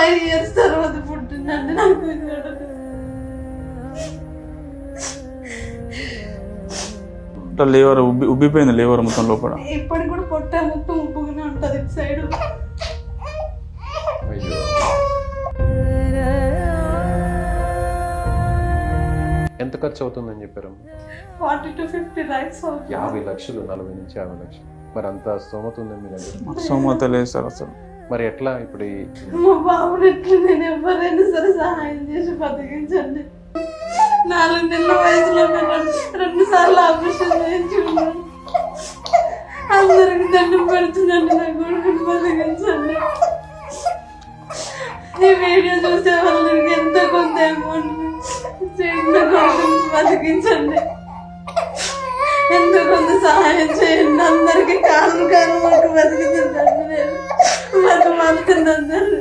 5 years తర్వాత పుట్టిందండి నాకు. Liver ఉబ్బిపోయింది, liver మొత్తం లోపల. ఇప్పటికి కూడా పొట్ట మొత్తం ఉబ్బుగానే ఉంటుంది ఇటు సైడ్. అయ్యో, ఎంత ఖర్చు అవుతుందని చెప్పారు? 40 to 50 lakhs అవుతుంది. 50 లక్షలు, 40 నుంచి 50 లక్షలు. మరి అంత స్తోమత ఉందని మీ దగ్గర? స్తోమత లేదు సార్ అసలు. మరి ఎట్లా ఇప్పుడు మా బాబుని ఎట్లా నేను ఎవరైనా సరే సహాయం చేసి బతికించండి. 4 నెలల వయసులో 2 సార్లు ఆపరేషన్ చేయించుకున్నాను. అందరికి దండం పెడుతున్నాను, నా కొడుకుని బతికించండి. ఈ వీడియో చూసే వాళ్ళకి ఎంత కొంత అమౌంట్ చిన్న కొడుకుని బతికించండి. ఎంతో కొంత సహాయం చేయండి. అందరికి కాళ్ళు మాకు బతుకుతుందండి, నేను బతుకుతుంది అందరు.